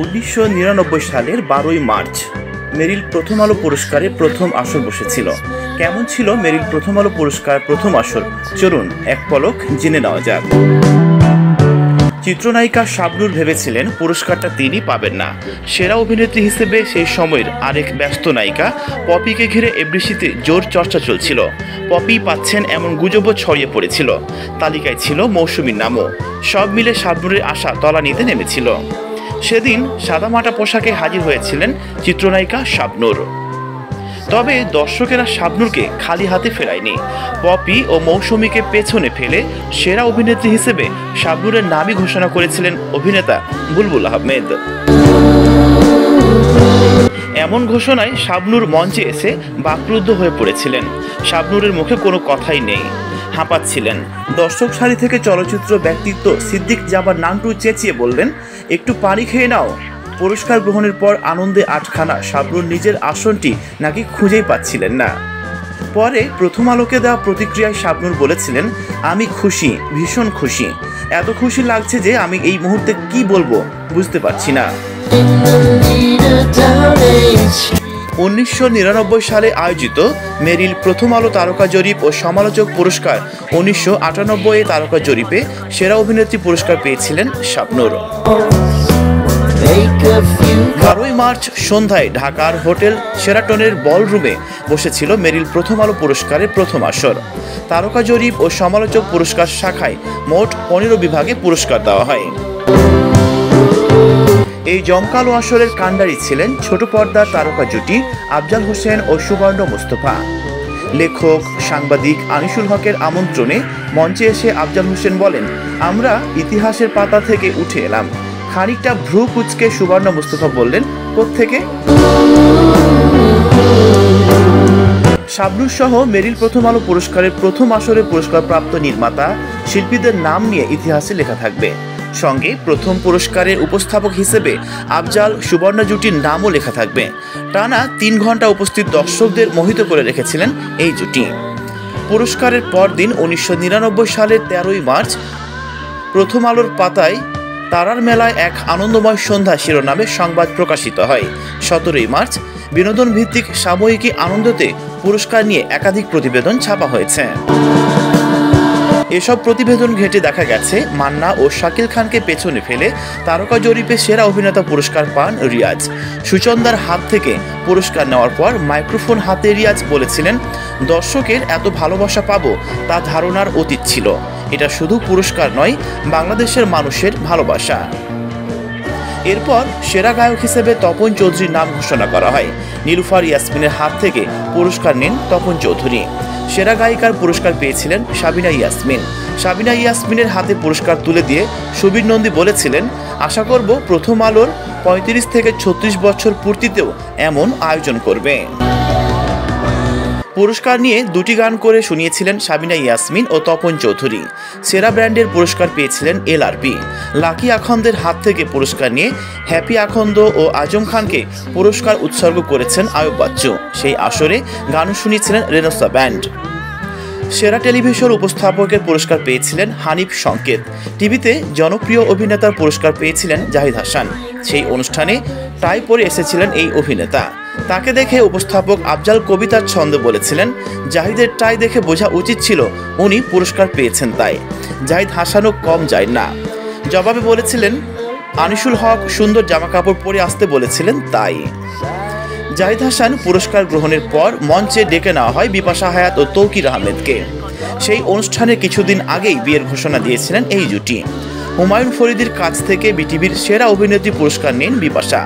1999 সালের 12ই মার্চ মেরিল প্রথম আলো পুরস্কারে প্রথম আসর বসেছিল। কেমন ছিল মেরিল প্রথম আলো পুরস্কার প্রথম আসর, চলুন এক পলক জেনে নেওয়া যাক। চিত্রনায়িকা শাবনূর ভেবেছিলেন পুরস্কারটা তিনি পাবেন না। সেরা অভিনেত্রী হিসেবে সেই সময়ের আরেক ব্যস্ত নায়িকা পপিকে ঘিরে এফডিসিতে জোর চর্চা চলছিল। পপি পাচ্ছেন এমন গুজবও ছড়িয়ে পড়েছিল। তালিকায় ছিল মৌসুমীর নামও। সব মিলে শাবনূরের আশা তলানিতে নেমেছিল। সেদিন সাদামাটা পোশাকে হাজির হয়েছিলেন চিত্রনায়িকা শাবনূর। তবে দর্শকেরা শাবনূরকে খালি হাতে ফেরায়নি। পপি ও মৌসুমীকে পেছনে ফেলে সেরা অভিনেত্রী হিসেবে শাবনূরের নামই ঘোষণা করেছিলেন অভিনেতা বুলবুল আহমেদ। এমন ঘোষণায় শাবনূর মঞ্চে এসে বাকরুদ্ধ হয়ে পড়েছিলেন। শাবনূরের মুখে কোনো কথাই নেই, হাঁপাচ্ছিলেন। দর্শক সারি থেকে চলচ্চিত্র ব্যক্তিত্ব সিদ্দিক জাবার নান্টু চেঁচিয়ে বললেন, একটু পানি খেয়ে নাও। পুরস্কার গ্রহণের পর আনন্দে আটখানা শাবনূর নিজের আসনটি নাকি খুঁজেই পাচ্ছিলেন না। পরে প্রথম আলোকে দেওয়া প্রতিক্রিয়ায় শাবনূর বলেছিলেন, আমি খুশি, ভীষণ খুশি। এত খুশি লাগছে যে আমি এই মুহূর্তে কি বলবো বুঝতে পারছি না। 1999 সালে আয়োজিত মেরিল প্রথম আলো তারকা জরিপ ও সমালোচক পুরস্কার 1998 তারকা জরিপে সেরা অভিনেত্রী পুরস্কার পেয়েছিলেন শাবনূর। 12ই মার্চ সন্ধ্যায় ঢাকার হোটেল শেরাটনের বলরুমে বসেছিল মেরিল প্রথম আলো পুরস্কারের প্রথম আসর। তারকা জরিপ ও সমালোচক পুরস্কার শাখায় মোট 15 বিভাগে পুরস্কার দেওয়া হয়। এই জমকালো আসরের কাণ্ডারি ছিলেন ছোট পর্দার তারকা জুটি আফজাল হোসেন ও সুবর্ণ মুস্তফা। লেখক সাংবাদিক আনিসুল হকের আমন্ত্রণে মঞ্চে এসে আফজাল হোসেন বলেন, আমরা ইতিহাসের পাতা থেকে উঠে এলাম। খানিকটা ভ্রু কুচকে সুবর্ণ মুস্তফা বললেন, কোত্থেকে? শাবনূর সহ মেরিল প্রথম আলো পুরস্কারের প্রথম আসরে পুরস্কারপ্রাপ্ত নির্মাতা শিল্পীদের নাম নিয়ে ইতিহাসে লেখা থাকবে। সঙ্গে প্রথম পুরস্কারের উপস্থাপক হিসেবে আফজাল সুবর্ণ জুটির নামও লেখা থাকবে। টানা 3 ঘন্টা উপস্থিত দর্শকদের মোহিত করে রেখেছিলেন এই জুটি। পুরস্কারের পরদিন 1999 সালের 13ই মার্চ প্রথম আলোর পাতায় তারার মেলায় এক আনন্দময় সন্ধ্যা শিরোনামে সংবাদ প্রকাশিত হয়। 17ই মার্চ বিনোদন ভিত্তিক সাময়িকী আনন্দতে পুরস্কার নিয়ে একাধিক প্রতিবেদন ছাপা হয়েছে। এসব প্রতিবেদন ঘেঁটে দেখা গেছে মান্না ও শাকিল খানকে পেছনে ফেলে তারকা জরিপে সেরা অভিনেতা পুরস্কার পান রিয়াজ। সুচন্দার হাত থেকে পুরস্কার নেওয়ার পর মাইক্রোফোন হাতে রিয়াজ বলেছিলেন, দর্শকের এত ভালোবাসা পাবো তা ধারণার অতীত ছিল। এটা শুধু পুরস্কার নয়, বাংলাদেশের মানুষের ভালোবাসা। এরপর সেরা গায়ক হিসেবে তপন চৌধুরীর নাম ঘোষণা করা হয়। নীলুফার ইয়াসমিনের হাত থেকে পুরস্কার নেন তপন চৌধুরী। সেরা গায়িকার পুরস্কার পেয়েছিলেন সাবিনা ইয়াসমিন। সাবিনা ইয়াসমিনের হাতে পুরস্কার তুলে দিয়ে সুবীর নন্দী বলেছিলেন, আশা করব প্রথম আলোর 35 থেকে 36 বছর পূর্তিতেও এমন আয়োজন করবে। পুরস্কার নিয়ে 2টি গান করে শুনিয়েছিলেন সাবিনা ইয়াসমিন ও তপন চৌধুরী। সেরা ব্র্যান্ডের পুরস্কার পেয়েছিলেন এলআরপি। লাকি আখন্দের হাত থেকে পুরস্কার নিয়ে হ্যাপি আখন্দ ও আজম খানকে পুরস্কার উৎসর্গ করেছেন আয়ুব বাচ্চু। সেই আসরে গানও শুনিয়েছিলেন রেনেসা ব্যান্ড। সেরা টেলিভিশন উপস্থাপকের পুরস্কার পেয়েছিলেন হানিফ সংকেত। টিভিতে জনপ্রিয় অভিনেতার পুরস্কার পেয়েছিলেন জাহিদ হাসান। সেই অনুষ্ঠানে টাই পরে এসেছিলেন এই অভিনেতা। তাকে দেখে উপস্থাপক আফজাল কবিতার ছন্দে বলেছিলেন, জাহিদের টাই দেখে বোঝা উচিত ছিল উনি পুরস্কার পেয়েছেন। তাই জাহিদ হাসানও কম যায় না। জবাবে বলেছিলেন, আনিসুল হক সুন্দর জামাকাপড় পরে আসতে বলেছিলেন তাই। জাহিদ হাসান পুরস্কার গ্রহণের পর মঞ্চে ডেকে নেওয়া হয় বিপাশা হায়াত ও তৌকির আহমেদকে। সেই অনুষ্ঠানে কিছুদিন আগেই বিয়ের ঘোষণা দিয়েছিলেন এই জুটি। হুমায়ুন ফরিদির কাছ থেকে বিটিভির সেরা অভিনেত্রী পুরস্কার নেন বিপাশা।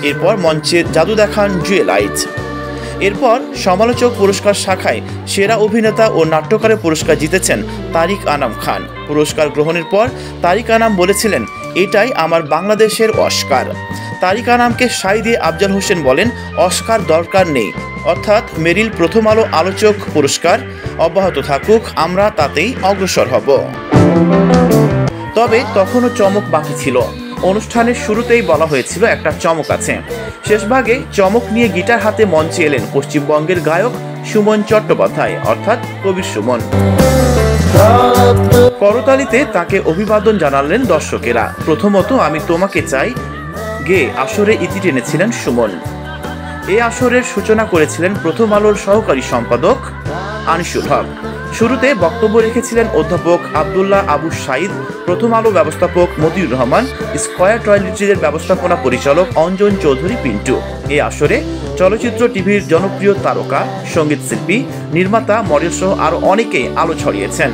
এরপর মঞ্চে জাদু দেখান জুয়েলাইজ। এরপর সমালোচক পুরস্কার শাখায় সেরা অভিনেতা ও নাট্যকারের পুরস্কার জিতেছেন তারিক আনাম খান। পুরস্কার গ্রহণের পর তারিক আনাম বলেছিলেন, এটাই আমার বাংলাদেশের অস্কার। তারিক আনামকে সাই দিয়ে আফজাল হোসেন বলেন, অস্কার দরকার নেই, অর্থাৎ মেরিল প্রথম আলো আলোচক পুরস্কার অব্যাহত থাকুক, আমরা তাতেই অগ্রসর হব। তবে তখনও চমক বাকি ছিল। অনুষ্ঠানের শুরুতেই বলা হয়েছিল একটা চমক আছে। শেষভাগে চমক নিয়ে গিটার হাতে মঞ্চে এলেন পশ্চিমবঙ্গের গায়ক সুমন চট্টোপাধ্যায়, অর্থাৎ কবির সুমন। করতালিতে তাকে অভিবাদন জানালেন দর্শকেরা। প্রথমত আমি তোমাকে চাই গেয়ে আসরে ইতি টেনেছিলেন সুমন। এই আসরের সূচনা করেছিলেন প্রথম আলোর সহকারী সম্পাদক আনিসুল হক। শুরুতে বক্তব্য রেখেছিলেন অধ্যাপক আব্দুল্লাহ আবু সাইদ, প্রথম আলো ব্যবস্থাপক মতিউর রহমান, স্কয়ার টয়লেট্রিজের ব্যবস্থাপনা পরিচালক অঞ্জন চৌধুরী পিন্টু। এই আসরে চলচ্চিত্র টিভির জনপ্রিয় তারকা, সঙ্গীত শিল্পী, নির্মাতা, মডেল সহ আরও অনেকেই আলো ছড়িয়েছেন।